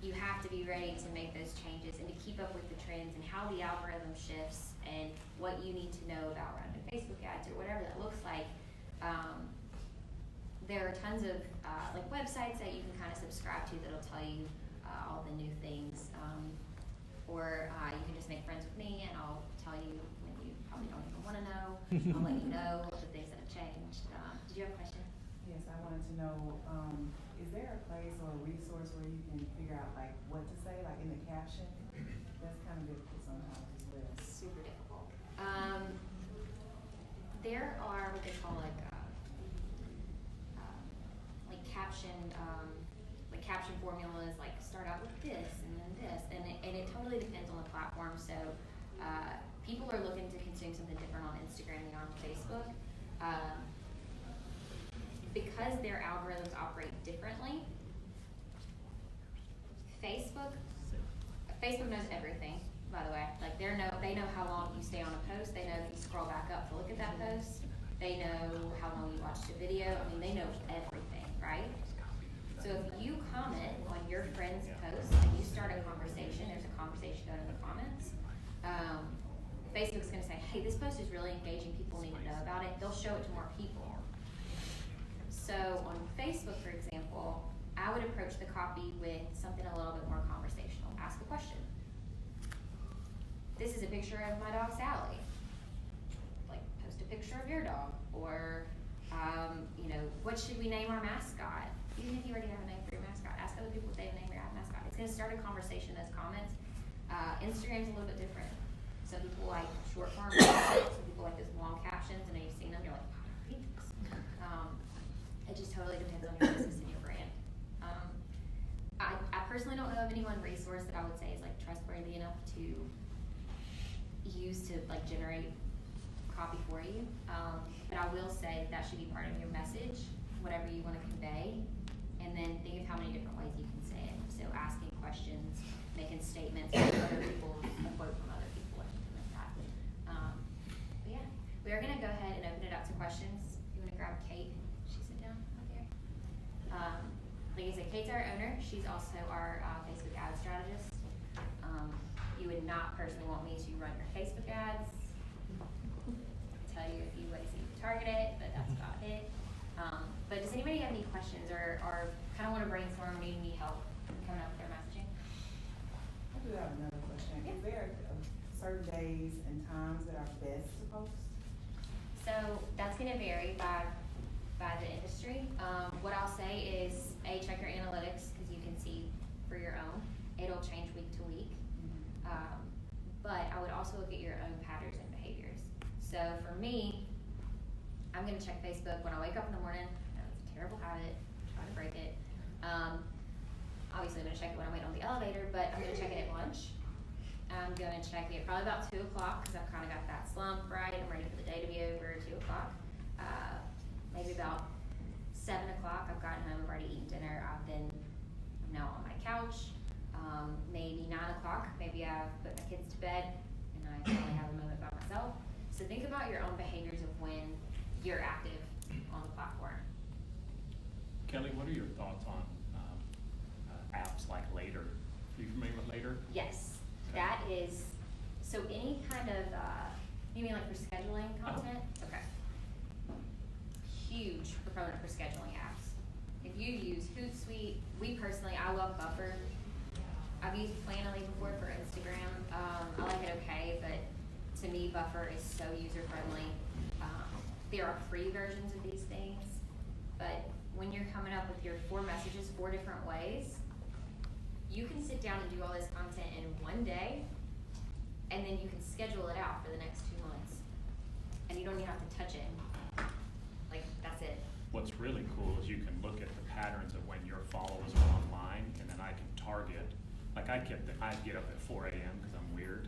you have to be ready to make those changes and to keep up with the trends and how the algorithm shifts and what you need to know about running Facebook ads or whatever that looks like. There are tons of like websites that you can kind of subscribe to that'll tell you all the new things, or you can just make friends with me and I'll tell you when you probably don't even want to know. I'll let you know the things that have changed. Did you have a question? Yes, I wanted to know, is there a place or a resource where you can figure out like what to say, like in the caption? That's kind of difficult sometimes as well. Super difficult. There are what they call like caption formulas, like start out with this and then this, and it totally depends on the platform. So people are looking to consume something different on Instagram than on Facebook. Because their algorithms operate differently, Facebook knows everything, by the way. Like they know how long you stay on a post, they know if you scroll back up to look at that post, they know how long you watched a video. I mean, they know everything, right? So if you comment on your friend's post and you start a conversation, there's a conversation going in the comments, Facebook's gonna say, hey, this post is really engaging, people need to know about it. They'll show it to more people. So on Facebook, for example, I would approach the copy with something a little bit more conversational. Ask a question. This is a picture of my dog Sally. Like, post a picture of your dog. Or, what should we name our mascot? Even if you already have a name for your mascot, ask other people what they name your mascot. It's gonna start a conversation, those comments. Instagram's a little bit different. Some people like short form content, some people like those long captions, and you've seen them, you're like, wow, read this. It just totally depends on your business and your brand. I personally don't know of any one resource that I would say is like trustworthy enough to use to like generate copy for you. But I will say that should be part of your message, whatever you want to convey, and then think of how many different ways you can say it. So asking questions, making statements from other people, a quote from other people, or something like that. But yeah, we are gonna go ahead and open it up to questions. You wanna grab Kate? She sit down up there. Like I said, Kate's our owner. She's also our Facebook ad strategist. You would not personally want me to run your Facebook ads. Tell you a few ways that you can target it, but that's about it. But does anybody have any questions or kind of want to brainstorm or need any help coming up with their messaging? I do have another question. Yeah. Is there certain days and times that are best to post? So that's going to vary by the industry. What I'll say is, check your analytics because you can see for your own. It'll change week to week. But I would also look at your own patterns and behaviors. So for me, I'm going to check Facebook when I wake up in the morning. I know it's a terrible habit. I'm trying to break it. Obviously, I'm going to check it when I'm waiting on the elevator, but I'm going to check it at lunch. I'm going to check it probably about 2 o'clock because I've kind of got that slump, right? I'm ready for the day to be over, 2 o'clock. Maybe about 7 o'clock, I've gotten home, I've already eaten dinner. I'm now on my couch. Maybe 9 o'clock, maybe I've put my kids to bed and I finally have a moment by myself. So think about your own behaviors of when you're active on the platform. Kelly, what are your thoughts on apps like Later? Are you familiar with Later? Yes, Okay. that is, so any kind of, you mean like for scheduling content? Okay. Huge proponent for scheduling apps. If you use Hootsuite, I love Buffer. I've used Planoly before for Instagram. I like it okay, but to me, Buffer is so user-friendly. There are free versions of these things, but when you're coming up with your 4 messages 4 different ways, you can sit down and do all this content in one day, and then you can schedule it out for the next 2 months, and you don't even have to touch it. Like, that's it. What's really cool is you can look at the patterns of when your followers are online, and then I can target. Like I get up at 4 a.m. because I'm weird,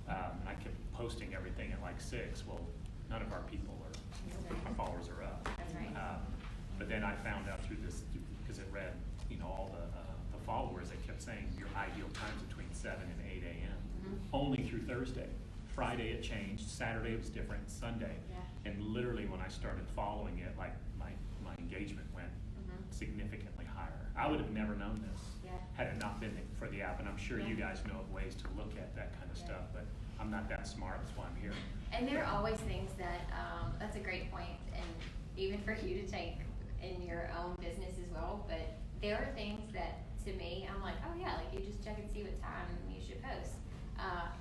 and I kept posting everything at like 6. Well, none of our people are, our followers are up. That's right. But then I found out through this, because it read, all the followers, they kept saying your ideal time's between 7 and 8 a.m. Mm-hmm. Only through Thursday. Friday it changed, Saturday it was different, Sunday. Yeah. And literally when I started following it, like my engagement went significantly higher. I would have never known this had it not been for the app, and I'm sure you guys know of ways to look at that kind of stuff, but I'm not that smart, that's why I'm here. And there are always things that, that's a great point, and even for you to take in your own business as well, but there are things that, to me, I'm like, oh yeah, like you just check and see what time you should post.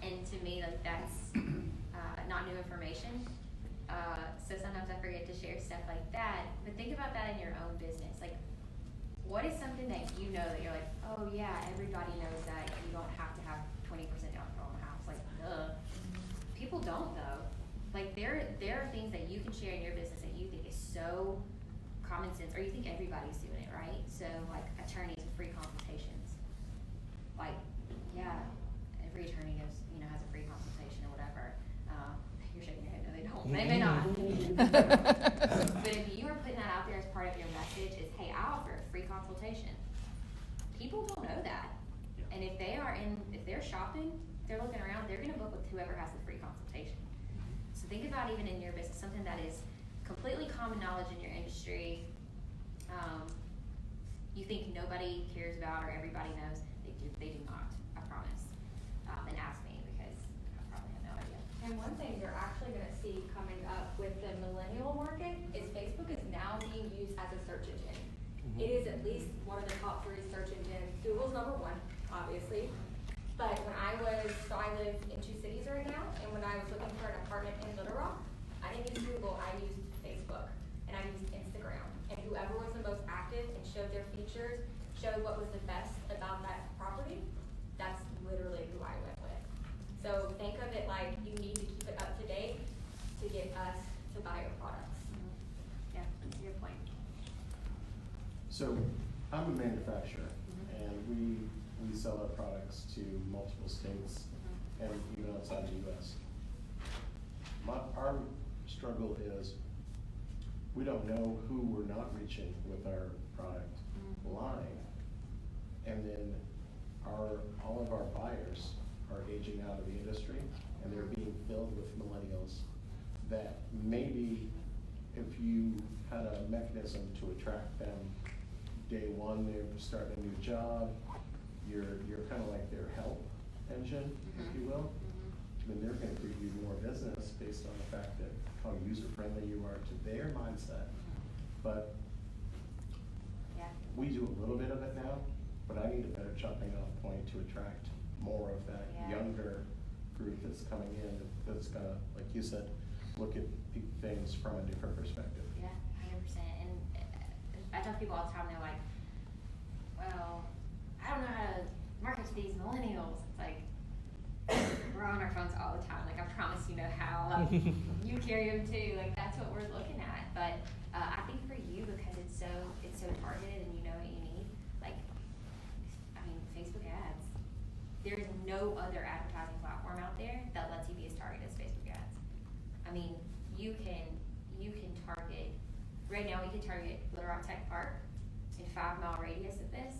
And to me, like that's not new information. So sometimes I forget to share stuff like that, but think about that in your own business. Like, what is something that you know that you're like, oh yeah, everybody knows that you don't have to have 20% down for a house. Like, duh. People don't though. Like there are things that you can share in your business that you think is so common sense, or you think everybody's doing it, right? So like attorneys with free consultations. Like, yeah, every attorney has a free consultation or whatever. You're shaking your head, no they don't. They may not. But if you are putting that out there as part of your message is, hey, I offer a free consultation. People don't know that. Yeah. And if they're shopping, they're looking around, they're gonna book with whoever has the free consultation. So think about even in your business, something that is completely common knowledge in your industry, you think nobody cares about or everybody knows, they do not, I promise. And ask me because I probably have no idea. And one thing you're actually gonna see coming up with the millennial market is Facebook is now being used as a search engine. It is at least one of the top 3 search engines. Google's #1, obviously. But when I live in 2 cities right now, and when I was looking for an apartment in Little Rock, I didn't use Google, I used Facebook, and I used Instagram. And whoever was the most active and showed their features, showed what was the best about that property, that's literally who I went with. So think of it like you need to keep it up to date to get us to buy your products. Yeah, that's a good point. So I'm a manufacturer, and we sell our products to multiple states and even outside the U.S. Our struggle is we don't know who we're not reaching with our product line, and then all of our buyers are aging out of the industry, and they're being filled with millennials that maybe if you had a mechanism to attract them day one, they're starting a new job, you're kind of like their help engine, if you will. Then they're going to give you more business based on the fact that how user-friendly you are to their mindset. But we do a little bit of it now, but I need a better jumping off point to attract more of that younger group that's coming in, that's going to, like you said, look at things from a different perspective. Yeah, 100%. And I talk to people all the time, they're like, well, I don't know how to market to these millennials. It's like, we're on our phones all the time. Like, I promise you know how. You carry them too. Like, that's what we're looking at. But I think for you, because it's so targeted and you know what you need, like, I mean, Facebook ads. There's no other advertising platform out there that lets you be as targeted as Facebook ads. I mean, you can target, right now we can target Little Rock Tech Park in 5-mile radius of this.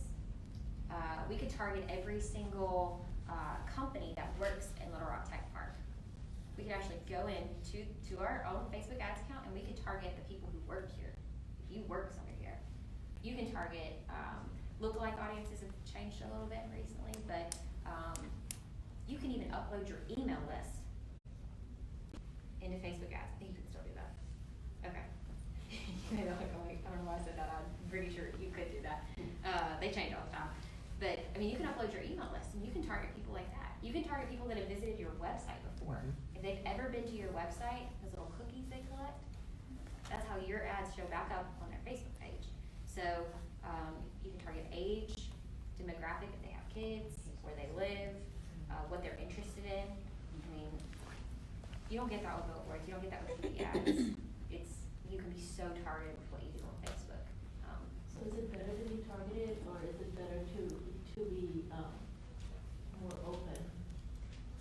we could target every single company that works in Little Rock Tech Park. We could actually go in to our own Facebook ads account and we could target the people who work here. If you work somewhere here, you can target, lookalike audiences have changed a little bit recently, but you can even upload your email list into Facebook ads. I think you can still do that. Okay. I don't know why I said that. I'm pretty sure you could do that. They change all the time. But, I mean, you can upload your email list and you can target people like that. You can target people that have visited your website before. If they've ever been to your website, those little cookies they collect, that's how your ads show back up on their Facebook page. So, you can target age, demographic if they have kids, where they live, what they're interested in. I mean, you don't get that with billboards, you don't get that with TV ads. You can be so targeted with what you do on Facebook. So is it better to be targeted, or is it better to be more open?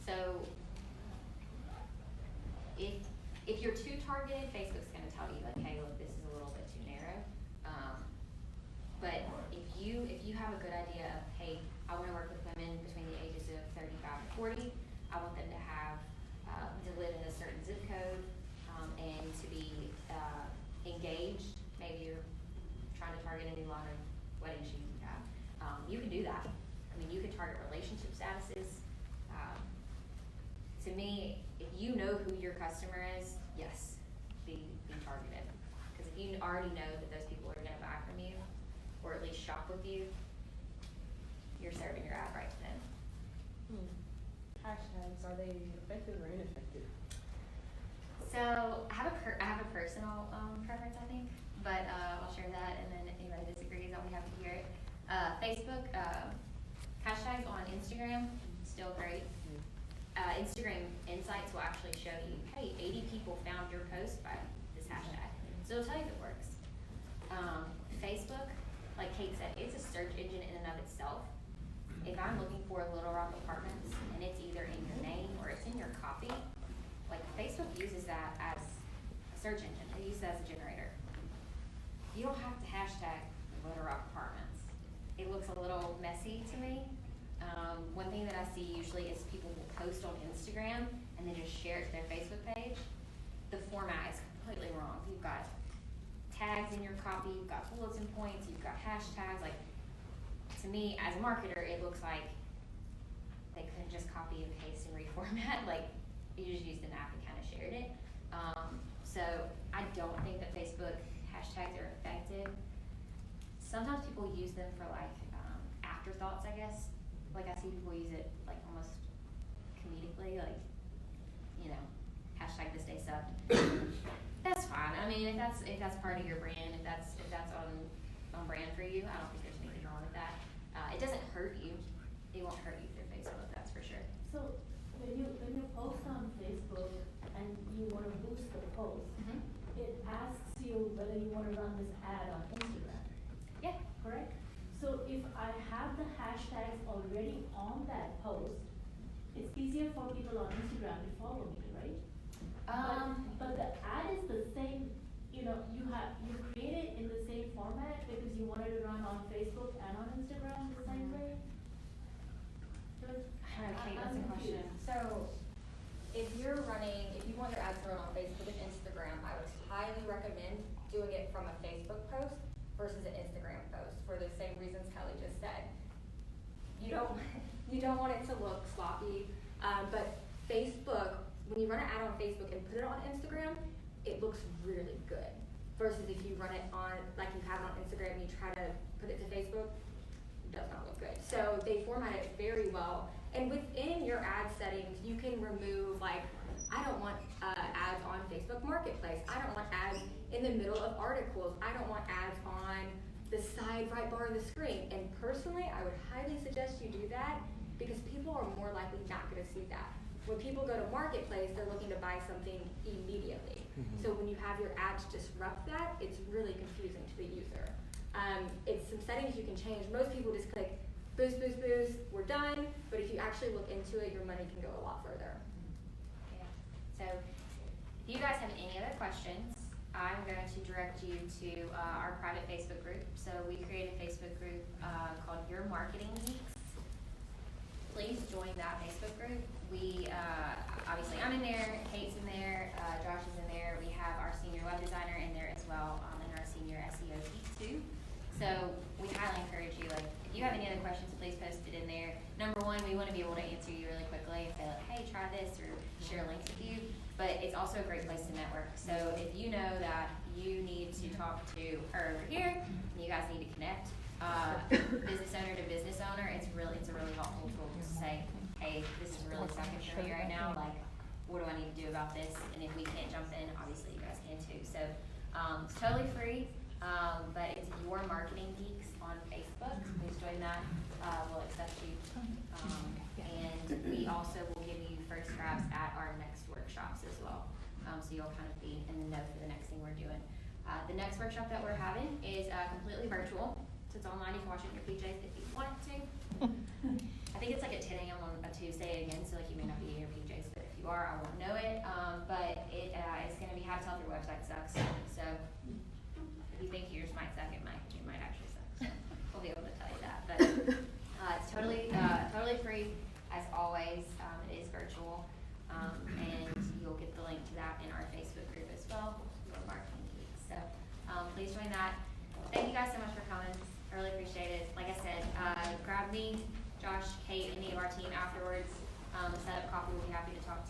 So, if you're too targeted, Facebook's gonna tell you like, hey, look, this is a little bit too narrow. But if you have a good idea of, hey, I wanna work with women between the ages of 35 and 40, I want them to have, to live in a certain zip code, and to be engaged. Maybe you're trying to target a new line of wedding shoes you have. You can do that. I mean, you can target relationship statuses. To me, if you know who your customer is, yes, be targeted. Because if you already know that those people are gonna buy from you, or at least shop with you, you're serving your ad right to them. Hashtags, are they effective or ineffective? So I have a personal preference, I think, but I'll share that, and then if anybody disagrees, I'll be happy to hear it. Facebook, hashtags on Instagram, still great. Instagram Insights will actually show you, hey, 80 people found your post by this hashtag. So it'll tell you if it works. Facebook, like Kate said, it's a search engine in and of itself. If I'm looking for Little Rock apartments and it's either in your name or it's in your copy, like Facebook uses that as a search engine. They use that as a generator. You don't have to hashtag Little Rock apartments. It looks a little messy to me. One thing that I see usually is people will post on Instagram and then just share it to their Facebook page. The format is completely wrong. You've got tags in your copy, you've got bulletin points, you've got hashtags. Like, to me, as a marketer, it looks like they couldn't just copy and paste and reformat. Like, you just used an app and kind of shared it. So I don't think that Facebook hashtags are effective. Sometimes people use them for like afterthoughts, I guess. Like I see people use it like almost comedically, like, you know, hashtag this day sucked. That's fine. I mean, if that's part of your brand, if that's on brand for you, I don't think there's anything wrong with that. It doesn't hurt you. It won't hurt you through Facebook, that's for sure. So when you post on Facebook and you want to boost the post, it asks you whether you want to run this ad on Instagram. Yeah. Correct? So if I have the hashtags already on that post, it's easier for people on Instagram to follow me, right? But the ad is the same, you create it in the same format because you wanted to run on Facebook and on Instagram the same way? Okay, that's a question. So, if you want your ads to run on Facebook and Instagram, I would highly recommend doing it from a Facebook post versus an Instagram post for the same reasons Kelly just said. You don't want it to look sloppy, but Facebook, when you run an ad on Facebook and put it on Instagram, it looks really good. Versus if you run it on, like you have it on Instagram and you try to put it to Facebook, it does not look good. So they format it very well. And within your ad settings, you can remove, like, I don't want ads on Facebook Marketplace. I don't want ads in the middle of articles. I don't want ads on the side right bar of the screen. And personally, I would highly suggest you do that because people are more likely not going to see that. When people go to Marketplace, they're looking to buy something immediately. So when you have your ads disrupt that, it's really confusing to the user. It's some settings you can change. Most people just click boost, boost, boost, we're done. But if you actually look into it, your money can go a lot further. Yeah. So if you guys have any other questions, I'm going to direct you to our private Facebook group. So we created a Facebook group called Your Marketing Geeks. Please join that Facebook group. We, obviously I'm in there, Kate's in there, Josh is in there. We have our senior web designer in there as well, and our senior SEO geek too. So we highly encourage you, like, if you have any other questions, please post it in there. Number one, we want to be able to answer you really quickly and say like, hey, try this, or share links with you. But it's also a great place to network. So if you know that you need to talk to her over here, and you guys need to connect, business owner to business owner, it's a really helpful tool to say, hey, this is really sucking for me right now, like, what do I need to do about this? And if we can't jump in, obviously you guys can too. So it's totally free, but it's Your Marketing Geeks on Facebook. Please join that. We'll accept you. And we also will give you first grabs at our next workshops as well. So you'll kind of be in the know for the next thing we're doing. The next workshop that we're having is completely virtual. So it's online. You can watch it in your PJs if you want to. I think it's like at 10 a.m. on a Tuesday again, so like you may not be in your PJs, but if you are, I won't know it. But it's going to be how to tell if your website sucks. So if you think yours might suck, it might actually suck. So we'll be able to tell you that. But it's totally free as always. It is virtual, and you'll get the link to that in our Facebook group as well. Your Marketing Geeks. So please join that. Thank you guys so much for coming. I really appreciate it. Like I said, grab me, Josh, Kate, any of our team afterwards. Set up coffee. We'll be happy to talk